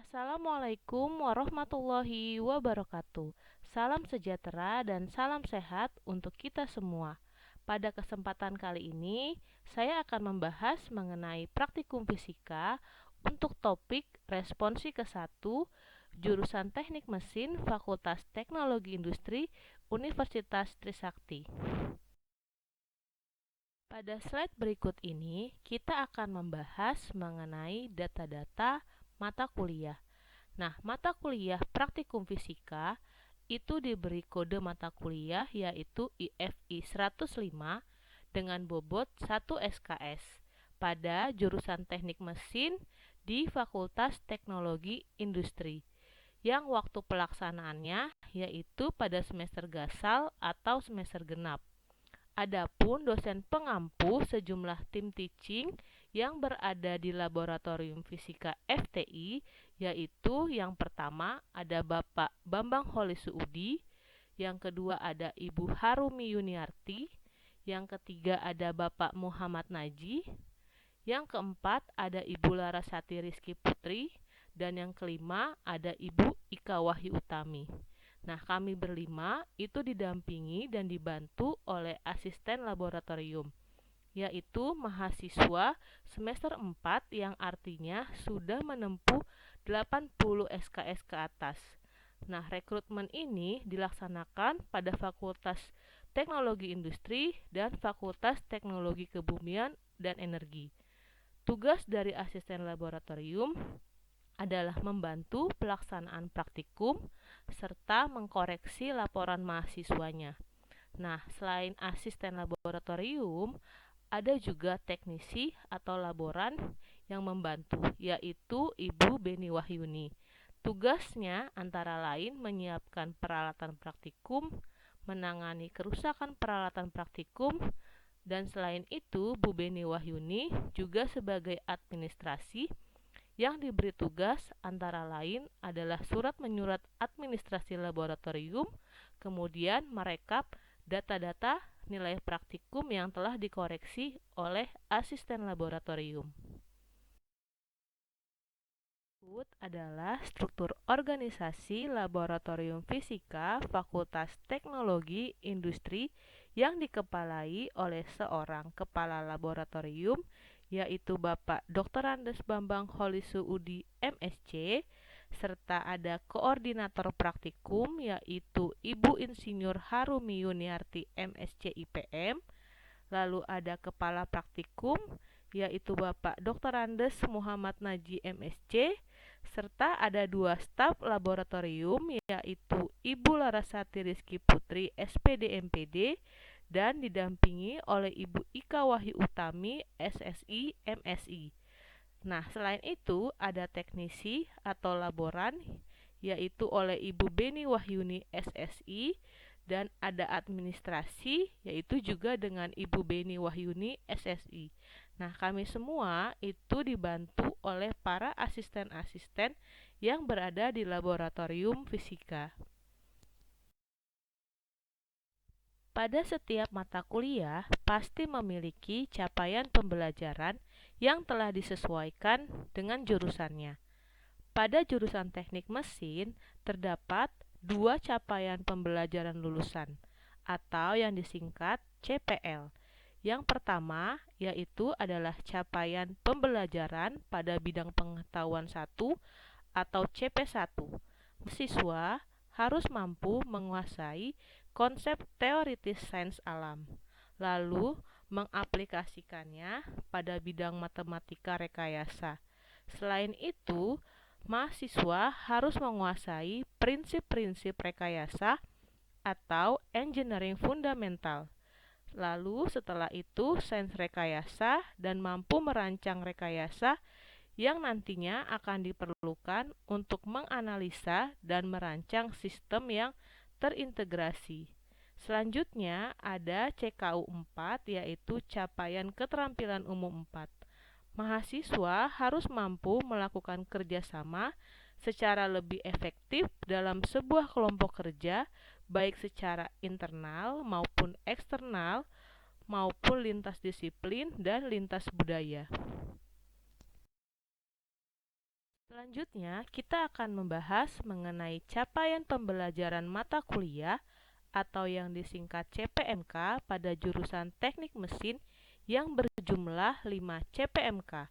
Assalamualaikum warahmatullahi wabarakatuh. Salam sejahtera dan salam sehat untuk kita semua. Pada kesempatan kali ini, saya akan membahas mengenai praktikum fisika untuk topik responsi ke-1 jurusan Teknik Mesin Fakultas Teknologi Industri Universitas Trisakti. Pada slide berikut ini, kita akan membahas mengenai data-data mata kuliah. Nah, mata kuliah praktikum fisika itu diberi kode mata kuliah yaitu IFI 105 dengan bobot 1 SKS pada jurusan Teknik Mesin di Fakultas Teknologi Industri yang waktu pelaksanaannya yaitu pada semester gasal atau semester genap. Adapun dosen pengampu sejumlah tim teaching yang berada di Laboratorium Fisika FTI, yaitu yang pertama ada Bapak Bambang Holisuudi, yang kedua ada Ibu Harumi Yuniarti, yang ketiga ada Bapak Muhammad Naji, yang keempat ada Ibu Larasati Rizky Putri, dan yang kelima ada Ibu Ika Wahyu Utami. Nah, kami berlima itu didampingi dan dibantu oleh asisten laboratorium, yaitu mahasiswa semester 4 yang artinya sudah menempuh 80 SKS ke atas. Nah, rekrutmen ini dilaksanakan pada Fakultas Teknologi Industri dan Fakultas Teknologi Kebumian dan Energi. Tugas dari asisten laboratorium adalah membantu pelaksanaan praktikum serta mengkoreksi laporan mahasiswanya. Nah, selain asisten laboratorium, ada juga teknisi atau laboran yang membantu, yaitu Ibu Beni Wahyuni. Tugasnya antara lain menyiapkan peralatan praktikum, menangani kerusakan peralatan praktikum, dan selain itu Bu Beni Wahyuni juga sebagai administrasi yang diberi tugas antara lain adalah surat menyurat administrasi laboratorium, kemudian merekap data-data nilai praktikum yang telah dikoreksi oleh asisten laboratorium. Berikut adalah struktur organisasi Laboratorium Fisika Fakultas Teknologi Industri yang dikepalai oleh seorang kepala laboratorium yaitu Bapak Dr. Andes Bambang Holisuudi MSc, serta ada koordinator praktikum yaitu Ibu Insinyur Harumi Yuniarti MSc IPM, lalu ada kepala praktikum yaitu Bapak Dr. Andes Muhammad Naji MSc, serta ada dua staf laboratorium yaitu Ibu Larasati Rizky Putri SPD MPD dan didampingi oleh Ibu Ika Wahyu Utami SSI MSI. Nah, selain itu ada teknisi atau laboran yaitu oleh Ibu Beni Wahyuni SSI dan ada administrasi yaitu juga dengan Ibu Beni Wahyuni SSI. Nah, kami semua itu dibantu oleh para asisten-asisten yang berada di laboratorium fisika. Pada setiap mata kuliah pasti memiliki capaian pembelajaran yang telah disesuaikan dengan jurusannya. Pada jurusan Teknik Mesin terdapat dua capaian pembelajaran lulusan atau yang disingkat CPL. Yang pertama yaitu adalah capaian pembelajaran pada bidang pengetahuan 1 atau CP1. Siswa harus mampu menguasai konsep teoritis sains alam, lalu mengaplikasikannya pada bidang matematika rekayasa. Selain itu, mahasiswa harus menguasai prinsip-prinsip rekayasa atau engineering fundamental. Lalu setelah itu sains rekayasa dan mampu merancang rekayasa yang nantinya akan diperlukan untuk menganalisa dan merancang sistem yang terintegrasi. Selanjutnya ada CKU 4 yaitu capaian keterampilan umum 4. Mahasiswa harus mampu melakukan kerjasama secara lebih efektif dalam sebuah kelompok kerja baik secara internal maupun eksternal maupun lintas disiplin dan lintas budaya. Selanjutnya, kita akan membahas mengenai capaian pembelajaran mata kuliah atau yang disingkat CPMK pada jurusan Teknik Mesin yang berjumlah 5 CPMK.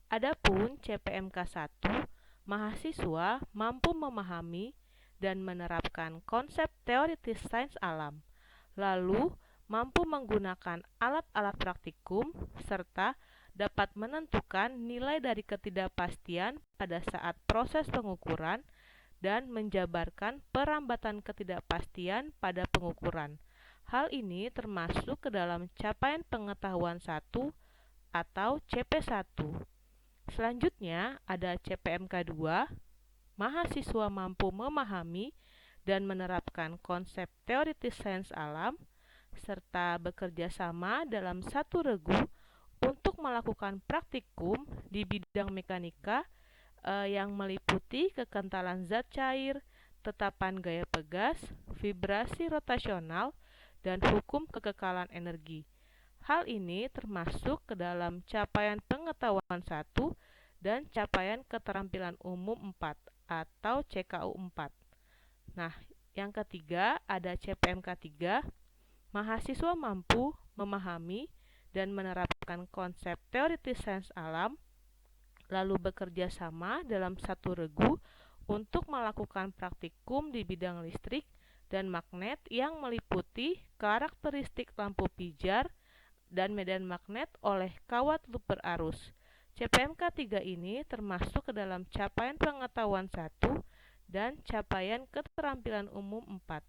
Adapun CPMK 1, mahasiswa mampu memahami dan menerapkan konsep teoritis sains alam, lalu mampu menggunakan alat-alat praktikum, serta dapat menentukan nilai dari ketidakpastian pada saat proses pengukuran dan menjabarkan perambatan ketidakpastian pada pengukuran. Hal ini termasuk ke dalam capaian pengetahuan 1 atau CP1. Selanjutnya ada CPMK 2, mahasiswa mampu memahami dan menerapkan konsep teoritis sains alam, serta bekerja sama dalam satu regu untuk melakukan praktikum di bidang mekanika yang meliputi kekentalan zat cair, tetapan gaya pegas, vibrasi rotasional, dan hukum kekekalan energi. Hal ini termasuk ke dalam capaian pengetahuan 1 dan capaian keterampilan umum 4 atau CKU 4. Nah, yang ketiga ada CPMK 3, mahasiswa mampu memahami dan menerapkan konsep teoritis sains alam, lalu bekerja sama dalam satu regu untuk melakukan praktikum di bidang listrik dan magnet yang meliputi karakteristik lampu pijar dan medan magnet oleh kawat loop berarus. CPMK 3 ini termasuk ke dalam capaian pengetahuan 1 dan capaian keterampilan umum 4.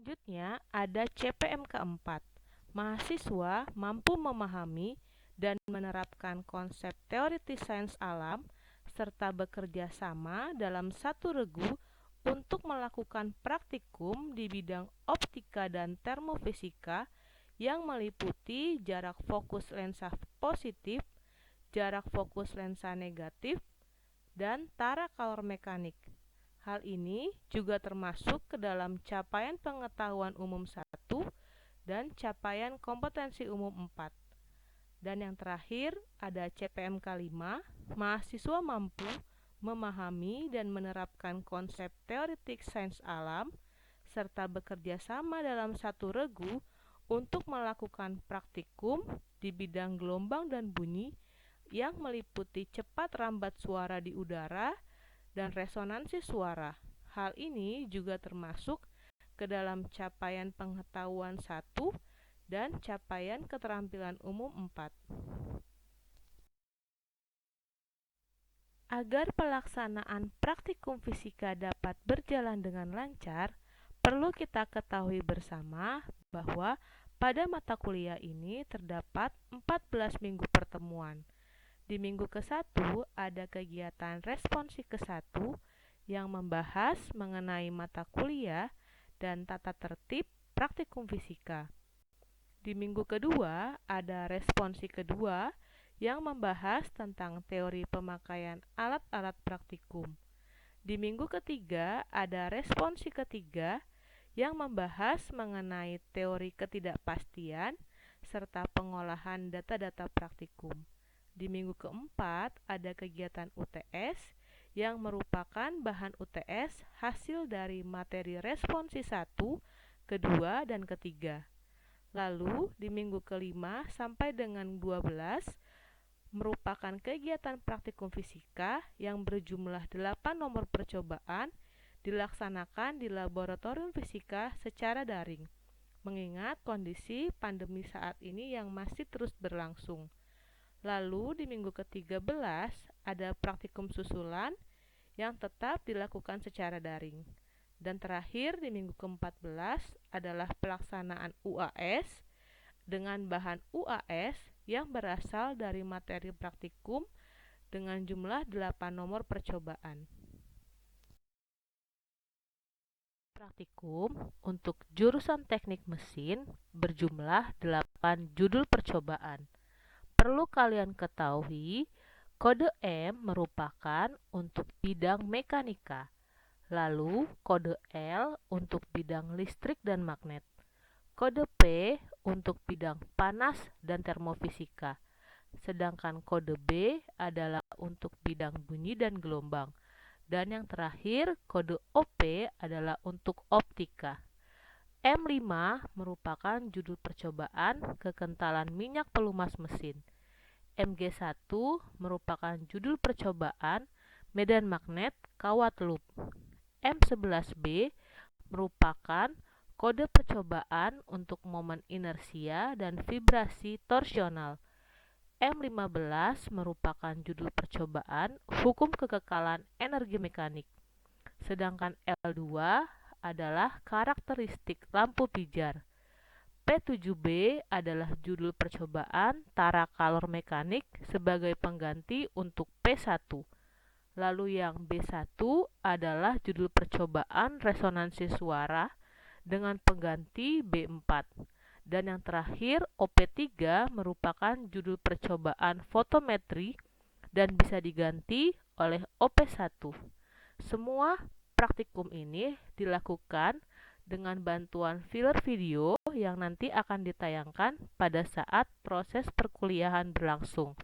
Selanjutnya ada CPMK 4. Mahasiswa mampu memahami dan menerapkan konsep teoritis sains alam serta bekerja sama dalam satu regu untuk melakukan praktikum di bidang optika dan termofisika yang meliputi jarak fokus lensa positif, jarak fokus lensa negatif, dan tara kalor mekanik. Hal ini juga termasuk ke dalam capaian pengetahuan umum 1 dan capaian kompetensi umum 4. Dan yang terakhir ada CPMK 5, mahasiswa mampu memahami dan menerapkan konsep teoritik sains alam serta bekerja sama dalam satu regu untuk melakukan praktikum di bidang gelombang dan bunyi yang meliputi cepat rambat suara di udara dan resonansi suara. Hal ini juga termasuk ke dalam capaian pengetahuan 1 dan capaian keterampilan umum 4. Agar pelaksanaan praktikum fisika dapat berjalan dengan lancar, perlu kita ketahui bersama bahwa pada mata kuliah ini terdapat 14 minggu pertemuan. Di minggu ke-1 ada kegiatan responsi ke-1 yang membahas mengenai mata kuliah dan tata tertib praktikum fisika. Di minggu kedua ada responsi kedua yang membahas tentang teori pemakaian alat-alat praktikum. Di minggu ketiga ada responsi ketiga yang membahas mengenai teori ketidakpastian serta pengolahan data-data praktikum. Di minggu keempat ada kegiatan UTS yang merupakan bahan UTS hasil dari materi responsi 1, kedua, dan ketiga. Lalu di minggu kelima sampai dengan 12 merupakan kegiatan praktikum fisika yang berjumlah 8 nomor percobaan dilaksanakan di laboratorium fisika secara daring, mengingat kondisi pandemi saat ini yang masih terus berlangsung. Lalu di minggu ke-13 ada praktikum susulan yang tetap dilakukan secara daring. Dan terakhir di minggu ke-14 adalah pelaksanaan UAS dengan bahan UAS yang berasal dari materi praktikum dengan jumlah 8 nomor percobaan. Praktikum untuk jurusan teknik mesin berjumlah 8 judul percobaan. Perlu kalian ketahui, kode M merupakan untuk bidang mekanika. Lalu kode L untuk bidang listrik dan magnet. Kode P untuk bidang panas dan termofisika. sedangkan kode B adalah untuk bidang bunyi dan gelombang. Dan yang terakhir, kode OP adalah untuk optika. M5 merupakan judul percobaan kekentalan minyak pelumas mesin. MG1 merupakan judul percobaan medan magnet kawat loop. M11B merupakan kode percobaan untuk momen inersia dan vibrasi torsional. M15 merupakan judul percobaan hukum kekekalan energi mekanik. Sedangkan L2 adalah karakteristik lampu pijar. P7B adalah judul percobaan tara kalor mekanik sebagai pengganti untuk P1. Lalu yang B1 adalah judul percobaan resonansi suara dengan pengganti B4. Dan yang terakhir, OP3 merupakan judul percobaan fotometri dan bisa diganti oleh OP1. Semua praktikum ini dilakukan dengan bantuan filler video yang nanti akan ditayangkan pada saat proses perkuliahan berlangsung.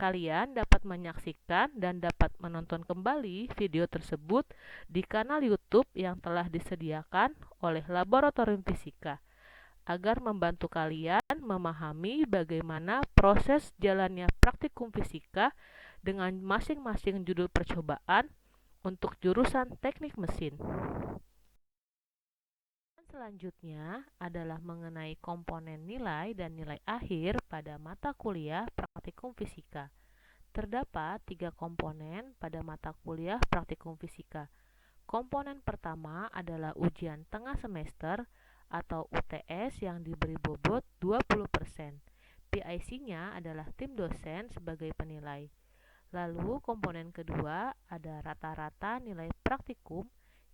Kalian dapat menyaksikan dan dapat menonton kembali video tersebut di kanal YouTube yang telah disediakan oleh Laboratorium Fisika agar membantu kalian memahami bagaimana proses jalannya praktikum fisika dengan masing-masing judul percobaan untuk jurusan teknik mesin. Selanjutnya adalah mengenai komponen nilai dan nilai akhir pada mata kuliah praktikum fisika. Terdapat 3 komponen pada mata kuliah praktikum fisika. Komponen pertama adalah ujian tengah semester atau UTS yang diberi bobot 20%. PIC-nya adalah tim dosen sebagai penilai. Lalu komponen kedua ada rata-rata nilai praktikum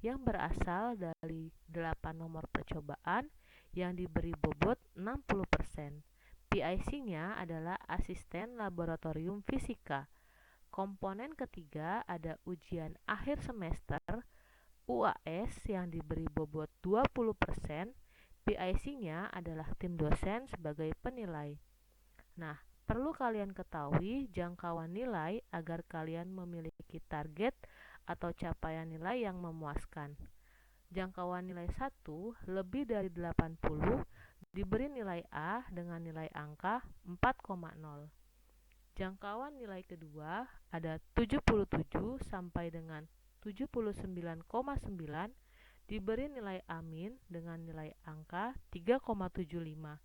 yang berasal dari 8 nomor percobaan yang diberi bobot 60%. PIC-nya adalah asisten laboratorium fisika. Komponen ketiga ada ujian akhir semester UAS yang diberi bobot 20%. PIC-nya adalah tim dosen sebagai penilai. Nah, perlu kalian ketahui jangkauan nilai agar kalian memiliki target atau capaian nilai yang memuaskan. Jangkauan nilai 1 lebih dari 80 diberi nilai A dengan nilai angka 4,0. Jangkauan nilai kedua ada 77 sampai dengan 79,9 diberi nilai A- dengan nilai angka 3,75.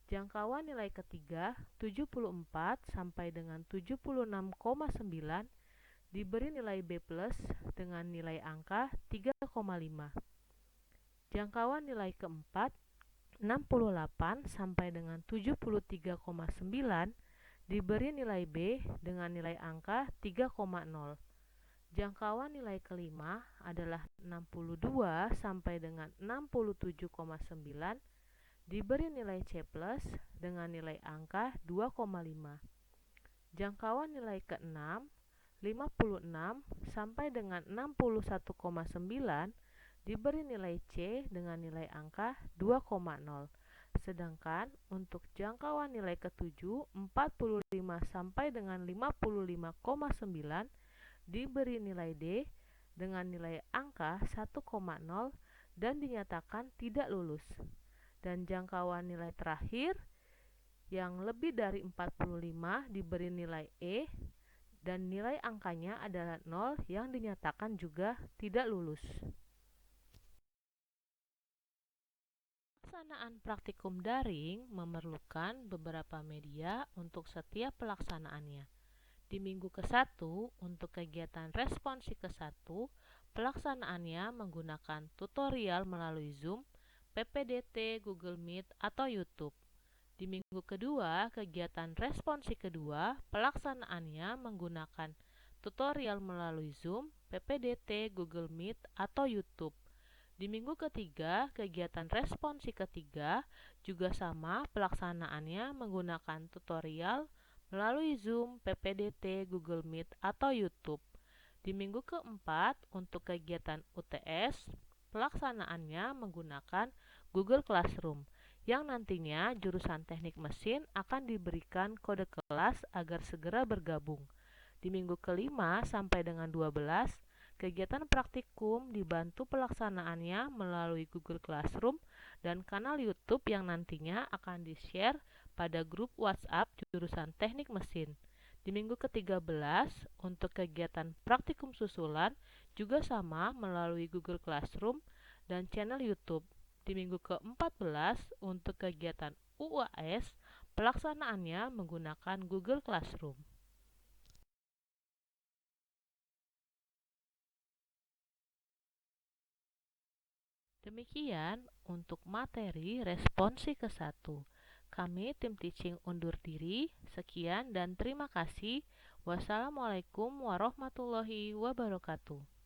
Jangkauan nilai ketiga 74 sampai dengan 76,9 diberi nilai B+ dengan nilai angka 3,5. Jangkauan nilai keempat 68 sampai dengan 73,9 diberi nilai B dengan nilai angka 3,0. Jangkauan nilai kelima adalah 62 sampai dengan 67,9 diberi nilai C+ dengan nilai angka 2,5. Jangkauan nilai keenam 56 sampai dengan 61,9 diberi nilai C dengan nilai angka 2,0. Sedangkan untuk jangkauan nilai ketujuh 45 sampai dengan 55,9 diberi nilai D dengan nilai angka 1,0 dan dinyatakan tidak lulus. Dan jangkauan nilai terakhir yang lebih dari 45 diberi nilai E dan nilai angkanya adalah 0 yang dinyatakan juga tidak lulus. Pelaksanaan praktikum daring memerlukan beberapa media untuk setiap pelaksanaannya. Di minggu ke-1 untuk kegiatan responsi ke-1, pelaksanaannya menggunakan tutorial melalui Zoom, PPDT, Google Meet, atau YouTube. Di minggu kedua, kegiatan responsi kedua, pelaksanaannya menggunakan tutorial melalui Zoom, PPDT, Google Meet, atau YouTube. Di minggu ketiga, kegiatan responsi ketiga juga sama, pelaksanaannya menggunakan tutorial melalui Zoom, PPDT, Google Meet, atau YouTube. Di minggu keempat, untuk kegiatan UTS, pelaksanaannya menggunakan Google Classroom. yang nantinya jurusan teknik mesin akan diberikan kode kelas agar segera bergabung. Di minggu kelima sampai dengan 12, kegiatan praktikum dibantu pelaksanaannya melalui Google Classroom dan kanal YouTube yang nantinya akan di-share pada grup WhatsApp jurusan teknik mesin. Di minggu ke-13, untuk kegiatan praktikum susulan juga sama melalui Google Classroom dan channel YouTube. Di minggu ke-14, untuk kegiatan UAS, pelaksanaannya menggunakan Google Classroom. Demikian untuk materi responsi ke-1. Kami tim teaching undur diri. Sekian dan terima kasih. Wassalamualaikum warahmatullahi wabarakatuh.